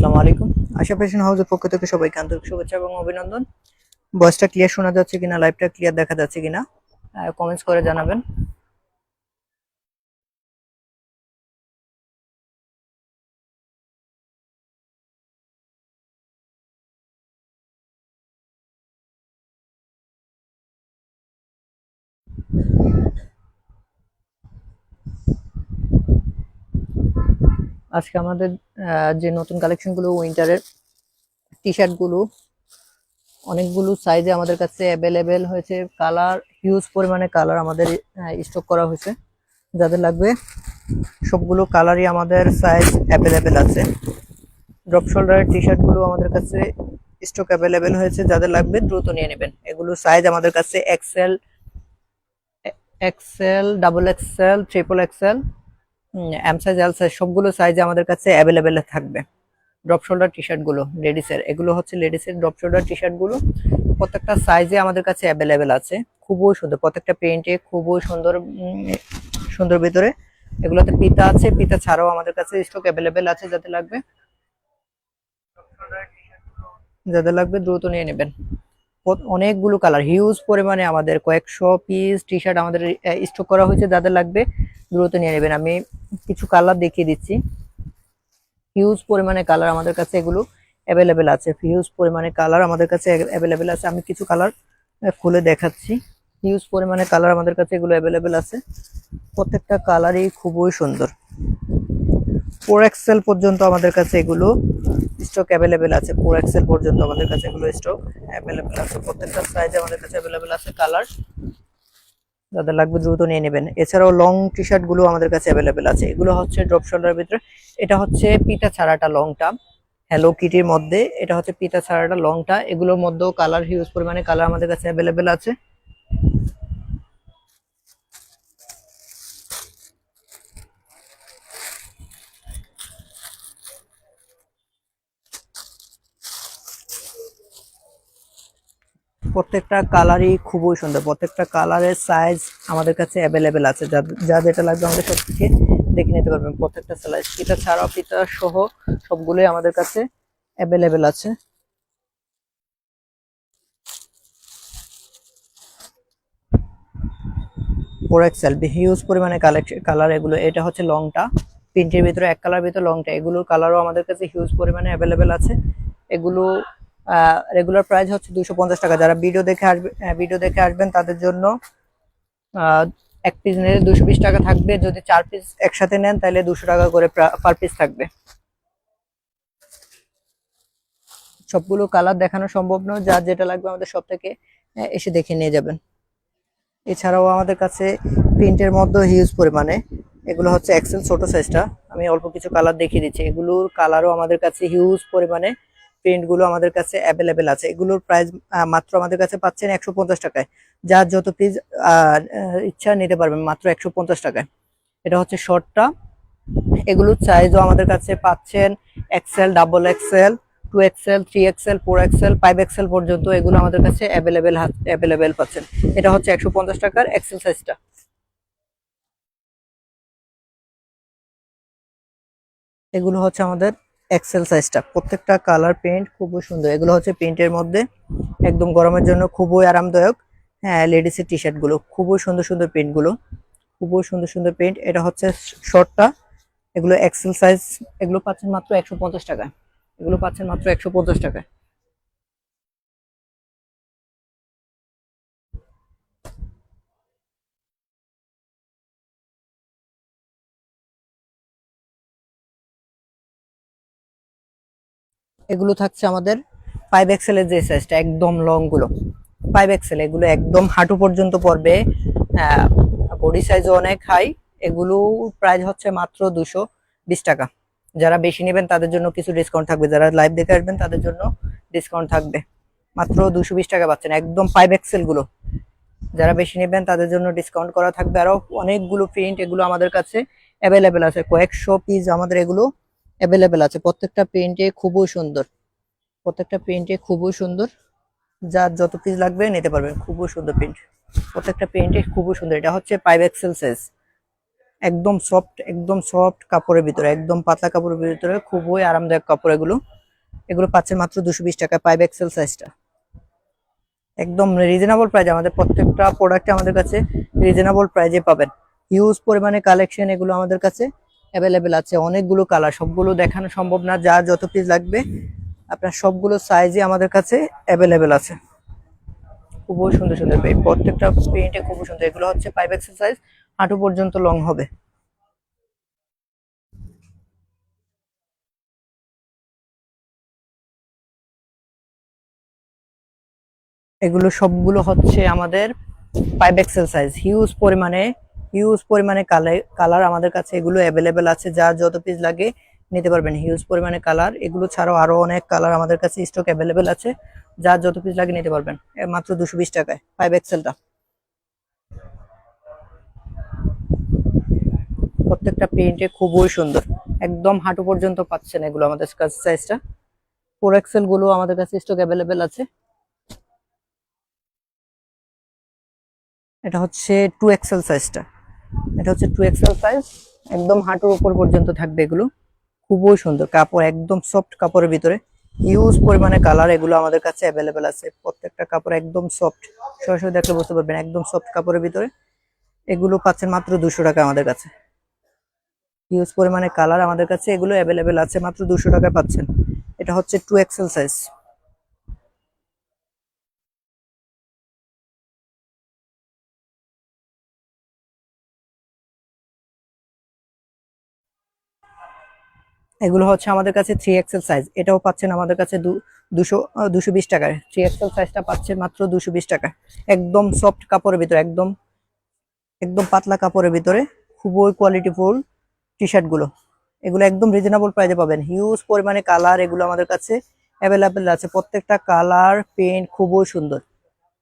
আসসালামু আলাইকুম। আশা ফ্যাশন হাউসের পক্ষ থেকে সবাইকে আন্তরিক শুভেচ্ছা এবং অভিনন্দন। ভয়েসটা ক্লিয়ার শোনা যাচ্ছে কিনা, লাইভটা ক্লিয়ার দেখা যাচ্ছে কিনা কমেন্টস করে জানাবেন। আজকে আমাদের যে নতুন কালেকশনগুলো উইন্টারের টি শার্টগুলো অনেকগুলো সাইজে আমাদের কাছে অ্যাভেলেবেল হয়েছে। কালার হিউজ পরিমাণে কালার আমাদের স্টক করা হয়েছে। যাদের লাগবে সবগুলো কালারই আমাদের সাইজ অ্যাভেলেবেল আছে। ড্রপ শোল্ডারের টি শার্টগুলো আমাদের কাছে স্টক অ্যাভেলেবেল হয়েছে। যাদের লাগবে দ্রুত নিয়ে নেবেন। এগুলো সাইজ আমাদের কাছে XL, XL, double XL, triple XL, M size, L size সবগুলো সাইজে আমাদের কাছে অ্যাভেলেবেল থাকবে। ড্রপ শোল্ডার টি শার্ট গুলো লেডিসের, এগুলো হচ্ছে লেডিসের ড্রপ শোল্ডার টি শার্ট গুলো। প্রত্যেকটা সাইজে আমাদের কাছে অ্যাভেলেবেল আছে। খুবই সুন্দর, প্রত্যেকটা প্রিন্টে খুবই সুন্দর, সুন্দর ভিতরে। এগুলোতে পিতা আছে, পিতা ছাড়াও আমাদের কাছে স্টক অ্যাভেলেবেল আছে। যাদের লাগবে দ্রুত নিয়ে নেবেন। অনেকগুলো কালার, হিউজ পরিমাণে আমাদের কয়েকশো পিস টি শার্ট আমাদের স্টক করা হয়েছে। যাদের লাগবে দ্রুত নিয়ে নেবেন। আমি কিছু কালার দেখিয়ে দিচ্ছি। হিউজ পরিমাণে কালার আমাদের কাছে এগুলো অ্যাভেলেবেল আছে। হিউজ পরিমাণে কালার আমাদের কাছে অ্যাভেলেবেল আছে। আমি কিছু কালার খুলে দেখাচ্ছি। হিউজ পরিমাণে কালার আমাদের কাছে এগুলো অ্যাভেলেবেল আছে। প্রত্যেকটা কালারই খুবই সুন্দর। 4XL পর্যন্ত আমাদের কাছে এগুলো স্টক অ্যাভেলেবেল আছে। 4XL পর্যন্ত আমাদের কাছে এগুলো স্টক অ্যাভেলেবেল আছে। প্রত্যেকটা সাইজে আমাদের কাছে অ্যাভেলেবেল আছে কালার। যাদের লাগবে দ্রুত নিয়ে নেবেন। এছাড়াও লং টি শার্ট গুলো আমাদের কাছে অ্যাভেলেবেল আছে। এগুলো হচ্ছে ড্রপ শোল্ডারের ভিতরে। এটা হচ্ছে পিতা ছাড়াটা লংটা, হ্যালো কিটির মধ্যে। এটা হচ্ছে পিতা ছাড়াটা লংটা। এগুলোর মধ্যেও কালার, হিউজ পরিমাণে কালার আমাদের কাছে অ্যাভেলেবেল আছে। প্রত্যেকটা কালারই খুবই সুন্দর। প্রত্যেকটা কালারের সাইজ আমাদের কাছে অ্যাভেলেবেল আছে। যা যেটা লাগবে আমাদের সব থেকে দেখে নিতে পারবেন। প্রত্যেকটা সাইজ পিতা ছাড়াও পিতা সহ সবগুলোই আমাদের কাছে অ্যাভেলেবেল আছে। ফোর এক্সেল হিউজ পরিমাণে কালার এগুলো। এটা হচ্ছে লংটা, প্রিন্টের ভিতরে এক কালার ভিতরে লংটা। এগুলোর কালারও আমাদের কাছে হিউজ পরিমাণে অ্যাভেলেবেল আছে। এগুলো রেগুলার প্রাইস হচ্ছে 250 টাকা। যারা ভিডিও দেখে আসবেন তাদের জন্য এক পিস নিলে 220 টাকা থাকবে। যদি 4 পিস একসাথে নেন তাহলে 200 টাকা করে পার পিস থাকবে। সবগুলো কালার দেখানো সম্ভব নয়। যার যেটা লাগবে আমাদের সব থেকে এসে দেখে নিয়ে যাবেন। এছাড়াও আমাদের কাছে প্রিন্টের মধ্যে হিউজ পরিমাণে, এগুলো হচ্ছে এক্সেল ছোট সাইজটা। আমি অল্প কিছু কালার দেখিয়ে দিচ্ছি। এগুলোর কালারও আমাদের কাছে হিউজ পরিমাণে, প্রিন্ট গুলো আমাদের কাছে অ্যাভেলেবেল আছে। এগুলোর প্রাইস মাত্র আমাদের কাছে পাচ্ছেন 150 টাকায়। যার যত পিস ইচ্ছা নিতে পারবেন মাত্র 150 টাকায়। এটা হচ্ছে শর্টটা। এগুলোর সাইজও আমাদের কাছে পাচ্ছেন Excel, double Excel, 2XL, 3XL, 4XL, 5XL পর্যন্ত এগুলো আমাদের কাছে অ্যাভেলেবেল পাচ্ছেন। এটা হচ্ছে 150 টাকার এক্সেল সাইজটা। এগুলো হচ্ছে আমাদের এক্সেল সাইজটা। প্রত্যেকটা কালার প্রিন্ট খুবই সুন্দর। এগুলো হচ্ছে প্রিন্টের মধ্যে, একদম গরমের জন্য খুবই আরামদায়ক। হ্যাঁ, লেডিসের টি শার্ট গুলো খুবই সুন্দর সুন্দর প্রিন্ট গুলো, খুবই সুন্দর সুন্দর প্রিন্ট। এটা হচ্ছে শর্টটা। এগুলো এক্সেল সাইজ। এগুলো পাচ্ছেন মাত্র 150 টাকায়। এগুলো পাচ্ছেন মাত্র 150 টাকায়। এগুলো থাকছে আমাদের 5XL এর যে সাইজটা, একদম লং গুলো 5XL। এগুলো একদম হাঁটু পর্যন্ত পড়বে। বডি সাইজও অনেক হাই। এগুলো প্রাইস হচ্ছে মাত্র 220 টাকা। যারা বেশি নেবেন তাদের জন্য কিছু ডিসকাউন্ট থাকবে। যারা লাইভ দেখে আসবেন তাদের জন্য ডিসকাউন্ট থাকবে। মাত্র 220 টাকা পাচ্ছেন একদম 5XL গুলো। যারা বেশি নেবেন তাদের জন্য ডিসকাউন্ট করা থাকবে। আরো অনেকগুলো প্রিন্ট এগুলো আমাদের কাছে অ্যাভেলেবেল আছে। কয়েকশো পিস আমাদের এগুলো অ্যাভেলেবেল আছে। প্রত্যেকটা প্রিন্টে খুবই সুন্দর, প্রত্যেকটা প্রিন্টে খুবই সুন্দর। যার যত পিস লাগবে নিতে পারবেন। খুবই সুন্দর প্রিন্ট, প্রত্যেকটা প্রিন্টে খুবই সুন্দর। এটা হচ্ছে 5XL সাইজ। একদম সফট, একদম সফট কাপড়ের ভিতরে, একদম পাতলা কাপড়ের ভিতরে খুবই আরামদায়ক কাপড় এগুলো। এগুলো পাচ্ছেন মাত্র 220 টাকায় 5XL সাইজটা। একদম রিজনেবল প্রাইস, আমাদের প্রত্যেকটা প্রোডাক্টে আমাদের কাছে রিজনেবল প্রাইজে পাবেন। হিউজ পরিমাণে কালেকশন এগুলো আমাদের কাছে অ্যাভেলেবেল আছে, অনেকগুলো কালার, সবগুলো দেখানো সম্ভব না, যা যত পিস লাগবে আপনার সবগুলো সাইজই আমাদের কাছে অ্যাভেলেবেল আছে। খুবই সুন্দর সুন্দর প্রত্যেকটা প্রিন্টে খুব সুন্দর। এগুলো হচ্ছে 5XL সাইজ, হাঁটু পর্যন্ত লং হবে। এগুলো সবগুলো হচ্ছে আমাদের 5XL সাইজ, হিউজ পরিমাণে কালার আমাদের কাছে এগুলো অ্যাভেলেবেল আছে, যা যত পিস লাগে নিতে পারবেন। হিউজ পরিমাণে কালার, এগুলো ছাড়াও আরো অনেক কালার আমাদের কাছে স্টক অ্যাভেলেবেল আছে, যা যত পিস লাগে নিতে পারবেন মাত্র 220 টাকায় 5XL-টা। প্রত্যেকটা প্রিন্টে খুবই সুন্দর, একদম হাঁটু পর্যন্ত পাচ্ছেন এগুলো আমাদের কাছে সাইজটা। 4XL গুলো আমাদের কাছে স্টক অ্যাভেলেবেল আছে। এটা হচ্ছে 2XL সাইজটা, এটা হচ্ছে 2XL সাইজ, একদম হাঁটুর উপর পর্যন্ত থাকবে এগুলো। খুবই সুন্দর কাপড়, একদম সফট কাপড়ের ভিতরে হিউজ পরিমাণে কালার এগুলো আমাদের কাছে অ্যাভেলেবেল আছে। প্রত্যেকটা কাপড় একদম সফট, সরাসরি দেখলে বুঝতে পারবেন একদম সফট কাপড়ের ভিতরে। এগুলো পাচ্ছেন মাত্র 200 টাকা আমাদের কাছে। হিউজ পরিমাণে কালার আমাদের কাছে এগুলো অ্যাভেলেবেল আছে, মাত্র 200 টাকায় পাচ্ছেন। এটা হচ্ছে 2XL সাইজ। এগুলো হচ্ছে আমাদের কাছে 3XL সাইজ, এটাও পাচ্ছেন আমাদের কাছে 220 টাকায়। 3XL সাইজটা পাচ্ছেন মাত্র 220 টাকায়, একদম সফট কাপড়ের ভিতরে, একদম একদম পাতলা কাপড়ের ভিতরে খুবই কোয়ালিটিফুল টি শার্ট গুলো। এগুলো একদম রিজনেবল প্রাইসে পাবেন। হিউজ পরিমাণে কালার এগুলো আমাদের কাছে অ্যাভেলেবেল আছে, প্রত্যেকটা কালার পেইন্ট খুবই সুন্দর।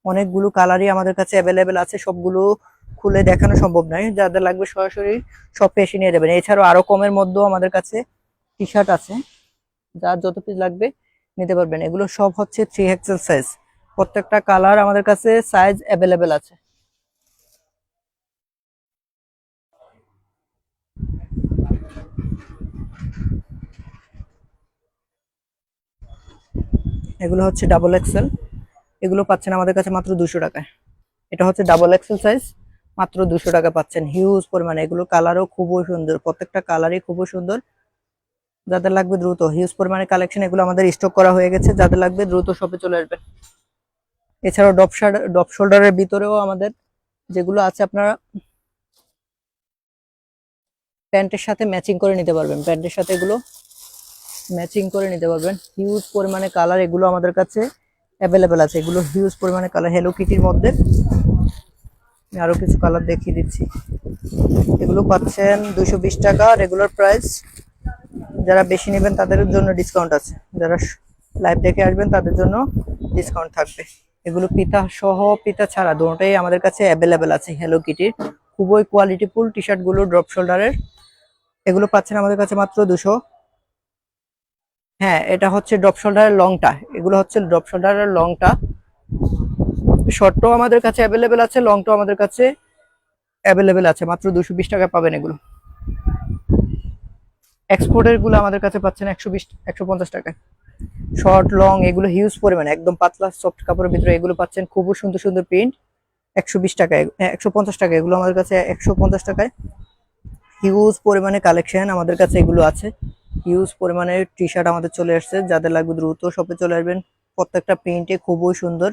অনেকগুলো কালারই আমাদের কাছে অ্যাভেলেবেল আছে, সবগুলো খুলে দেখানো সম্ভব নয়, যাদের লাগবে সরাসরি শপে এসে নিয়ে যাবেন। এছাড়াও আরো কমের মধ্যেও আমাদের কাছে টি শার্ট আছে, যার যত পিস লাগবে নিতে পারবেন। এগুলো সব হচ্ছে 3XL সাইজ, প্রত্যেকটা কালার আমাদের কাছে সাইজ অ্যাভেলেবেল আছে। এগুলো হচ্ছে XXL, এগুলো পাচ্ছেন আমাদের কাছে মাত্র 200 টাকায়। এটা হচ্ছে XXL সাইজ, মাত্র 200 টাকা পাচ্ছেন। হিউজ পরিমাণে এগুলো কালারও খুবই সুন্দর, প্রত্যেকটা কালারই খুবই সুন্দর। যাদের লাগবে দ্রুত, হিউজ পরিমাণে কালেকশন এগুলো আমাদের স্টক করা হয়ে গেছে, যাদের লাগবে দ্রুত শপে চলে আসবেন। এছাড়াও ডপ শোল্ডারের ভিতরেও আমাদের যেগুলো আছে আপনারা প্যান্টের সাথে ম্যাচিং করে নিতে পারবেন, প্যান্টের সাথে এগুলো ম্যাচিং করে নিতে পারবেন। হিউজ পরিমাণে কালার এগুলো আমাদের কাছে অ্যাভেলেবেল আছে, এগুলো হিউজ পরিমাণে কালার। হ্যালো কিটির মধ্যে আরো কিছু কালার দেখিয়ে দিচ্ছি। এগুলো পাচ্ছেন 220 টাকা রেগুলার প্রাইস। যারা বেশি নেবেন তাদের জন্য ডিসকাউন্ট আছে, যারা লাইভ দেখে আসবেন তাদের জন্য ডিসকাউন্ট থাকবে। এগুলো পিতা সহ পিতা ছাড়া দুটোটাই আমাদের কাছে অ্যাভেলেবেল আছে হ্যালো কিটির। খুবই কোয়ালিটিফুল টি শার্ট গুলো ড্রপ শোল্ডারের, এগুলো পাচ্ছেন আমাদের কাছে মাত্র 200। হ্যাঁ, এটা হচ্ছে ড্রপ শোল্ডারের লংটা, এগুলো হচ্ছে ড্রপ শোল্ডারের লংটা। শর্টটাও আমাদের কাছে অ্যাভেলেবেল আছে, লংটাও আমাদের কাছে অ্যাভেলেবেল আছে, মাত্র 220 টাকা পাবেন এগুলো। এক্সপোর্টের গুলো আমাদের কাছে পাচ্ছেন 150 150 টাকায়। শর্ট লং এগুলো হিউজ পরিমাণে, একদম পাতলা সফট কাপড়ের ভিতরে এগুলো পাচ্ছেন খুবই সুন্দর সুন্দর প্রিন্ট। 120 টাকায়, 150 টাকা এগুলো আমাদের কাছে 150 টাকায়। হিউজ পরিমাণে কালেকশন আমাদের কাছে এগুলো আছে, হিউজ পরিমাণে টি শার্ট আমাদের চলে আসছে, যাদের লাগবে দ্রুত শপে চলে আসবেন। প্রত্যেকটা প্রিন্টে খুবই সুন্দর,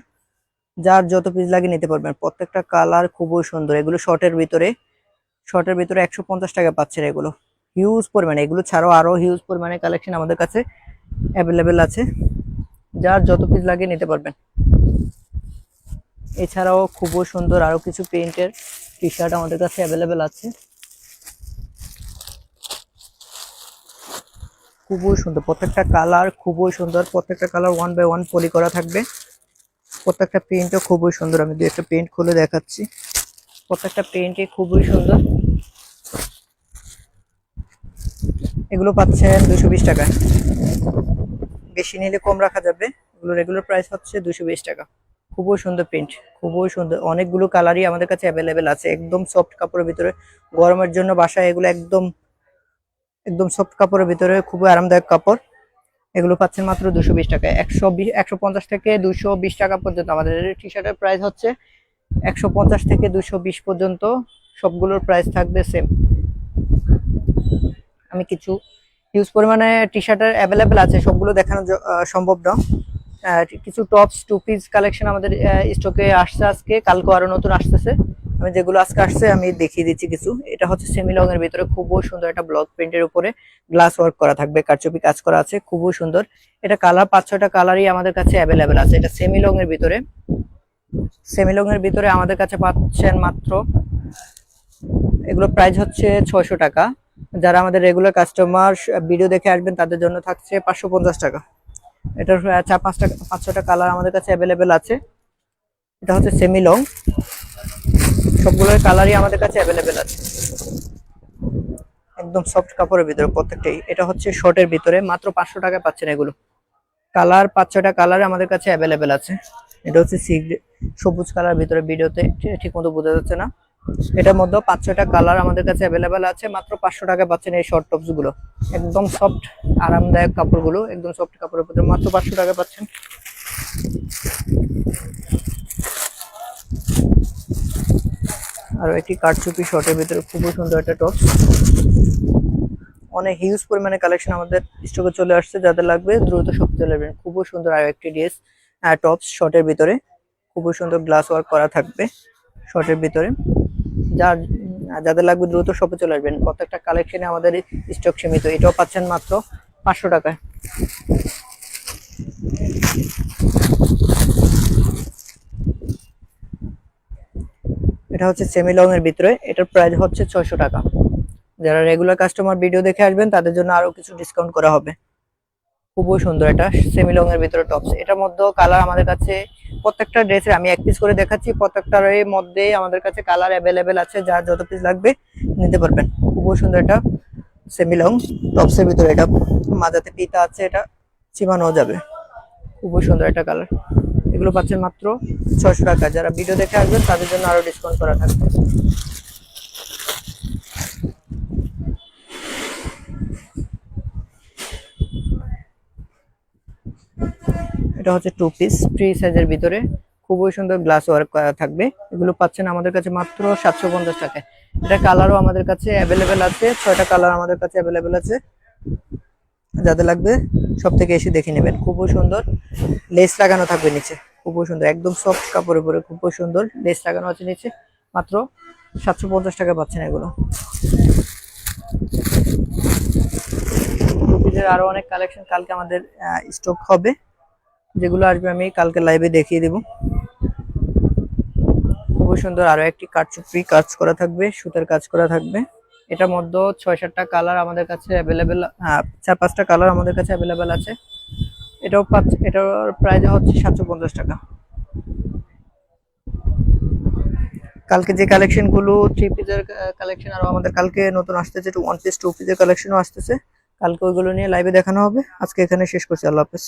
যার যত পিস লাগে নিতে পারবেন। প্রত্যেকটা কালার খুবই সুন্দর, এগুলো শর্টের ভিতরে 150 টাকা পাচ্ছেন এগুলো। হিউজ পরিমাণে, এগুলো ছাড়াও আরো হিউজ পরিমাণে কালেকশন আমাদের কাছে অ্যাভেলেবেল আছে, যার যত পিস লাগে নিতে পারবেন। এছাড়াও খুবই সুন্দর আরো কিছু প্রিন্টের টি শার্ট আমাদের কাছে অ্যাভেলেবেল আছে, খুবই সুন্দর। প্রত্যেকটা কালার খুবই সুন্দর, প্রত্যেকটা কালার 1 বাই 1 পলি করা থাকবে। প্রত্যেকটা প্রিন্টও খুবই সুন্দর, আমি একটা প্রিন্ট খুলে দেখাচ্ছি। প্রত্যেকটা প্রিন্টই খুবই সুন্দর। এগুলো পাচ্ছেন 220 টাকায়, বেশি নিলে কম রাখা যাবে। এগুলো রেগুলার প্রাইস হচ্ছে 220 টাকা। খুবই সুন্দর প্রিন্ট, খুবই সুন্দর, অনেকগুলো কালারই আমাদের কাছে অ্যাভেলেবেল আছে, একদম সফট কাপড়ের ভিতরে। গরমের জন্য বাসায় এগুলো একদম একদম সফট কাপড়ের ভিতরে, খুবই আরামদায়ক কাপড়। এগুলো পাচ্ছেন মাত্র 220 টাকা। 150 থেকে 220 টাকা পর্যন্ত আমাদের টি শার্টের প্রাইস হচ্ছে। 150 থেকে 220 পর্যন্ত সবগুলোর প্রাইস থাকবে সেম। আমি কিছু হিউজ পরিমাণে টি শার্টের অ্যাভেলেবেল আছে, সবগুলো দেখানো সম্ভব না। কিছু টপস টু পিস কালেকশন আমাদের স্টকে আসছে আজকে, কালকে আরো নতুন আসতেছে। আমি যেগুলো আজকে আসছে আমি দেখিয়ে দিচ্ছি কিছু। এটা হচ্ছে সেমি লং এর ভিতরে খুবই সুন্দর একটা ব্লক প্রিন্টের উপরে গ্লাস ওয়ার্ক করা থাকবে, কারচুপি কাজ করা আছে, খুবই সুন্দর। এটা কালার 5-6টা কালারই আমাদের কাছে অ্যাভেলেবেল আছে। এটা সেমি লং এর ভিতরে, সেমি লং এর ভিতরে আমাদের কাছে পাচ্ছেন মাত্র, এগুলো প্রাইস হচ্ছে 600 টাকা। যারা আমাদের রেগুলার কাস্টমার ভিডিও দেখে আসবেন তাদের জন্য থাকছে 550 টাকা। এটার 4-5টা কালার আমাদের কাছে অ্যাভেলেবেল আছে। এটা হচ্ছে সেমি লং, সবগুলোর কালারই আমাদের কাছে অ্যাভেলেবেল আছে, একদম সফট কাপড়ের ভিতরে প্রত্যেকটাই। এটা হচ্ছে শর্টের ভিতরে, মাত্র 500 টাকায় পাচ্ছেন এগুলো। কালার 5-6টা কালার আমাদের কাছে অ্যাভেলেবেল আছে। এটা হচ্ছে সবুজ কালার ভিতরে, ভিডিওতে ঠিক মতো বোঝা যাচ্ছে না। এটার মধ্যে 5-6টা কালার আমাদের কাছে অ্যাভেলেবেল আছে। মাত্র 500 টাকায় পাচ্ছেন এই শর্ট টপস গুলো, একদম সফট আরামদায়ক কাপড়গুলো, একদম সফট কাপড়ের ভিতরে মাত্র 500 টাকায় পাচ্ছেন। আর একটি কারচুপি শর্টের ভিতরে খুবই সুন্দর একটা টপস, অনেক হিউজ পরিমাণে কালেকশন আমাদের স্টকে চলে আসছে। যাদের লাগবে দ্রুত সব চলে যাবেন। খুবই সুন্দর আর একটি ড্রেস টপস শর্টের ভিতরে, খুবই সুন্দর গ্লাস ওয়ার্ক করা থাকবে শর্টের ভিতরে। যাদের লাগবে দ্রুত শপে চলে আসবেন। প্রত্যেকটা কালেকশনে আমাদের স্টক সীমিত। এটাও পাচ্ছেন মাত্র 500 টাকায়। এটা হচ্ছে সেমি লং এর ভিতরে, এটার প্রাইস হচ্ছে 600 টাকা। যারা রেগুলার কাস্টমার ভিডিও দেখে আসবেন তাদের জন্য আরো কিছু ডিসকাউন্ট করা হবে। খুবই সুন্দর এটা সেমি লং এর ভিতরে টপস। এটার মধ্যে কালার আমাদের কাছে প্রত্যেকটা ড্রেসের আমি এক পিস করে দেখাচ্ছি, প্রত্যেকটার মধ্যে আমাদের কাছে কালার অ্যাভেলেবেল আছে, যার যত পিস লাগবে নিতে পারবেন। খুবই সুন্দর এটা সেমি লং টপসের ভিতরে, এটা মাঝাতে পিতা আছে, এটা চিমানো যাবে। খুবই সুন্দর একটা কালার। এগুলো পাচ্ছেন মাত্র 600 টাকা। যারা ভিডিও দেখে আসবেন তাদের জন্য আরো ডিসকাউন্ট করা থাকবে। এটা হচ্ছে টু পিস ফ্রি সাইজের ভিতরে, খুবই সুন্দর গ্লাস ওয়ার্ক করা থাকবে। এগুলো পাচ্ছেন আমাদের কাছে মাত্র 750 টাকায়। এটা কালারও আমাদের কাছে অ্যাভেলেবেল আছে, 6টা কালার আমাদের কাছে অ্যাভেলেবেল আছে। যাদের লাগবে সব থেকে এসে দেখে নেবেন। খুবই সুন্দর লেস লাগানো থাকবে নিচে, খুবই সুন্দর একদম সফট কাপড়ের উপরে খুবই সুন্দর লেস লাগানো আছে নিচে। মাত্র 750 টাকা পাচ্ছেন এগুলো। টুপিদের আরো অনেক কালেকশন কালকে আমাদের স্টক হবে, যেগুলো আসবে আমি কালকে লাইভে দেখিয়ে দেব। খুবই সুন্দর আরো একটি কারচুপি কাজ করা থাকবে, সুতার কাজ করা থাকবে। এটার মধ্যে 6-7টা কালার আমাদের কাছে অ্যাভেলেবেল, 4-5টা কালার আমাদের কাছে অ্যাভেলেবেল আছে। এটার প্রাইস হচ্ছে 750 টাকা। কালকে যে কালেকশন গুলো থ্রি পিসের কালেকশন, আর আমাদের কালকে নতুন আসতেছে ওয়ান পিস টু পিসের কালেকশনও আসতেছে। কালকে ওইগুলো নিয়ে লাইভে দেখানো হবে। আজকে এখানে শেষ করছি, আল্লাহ হাফেজ।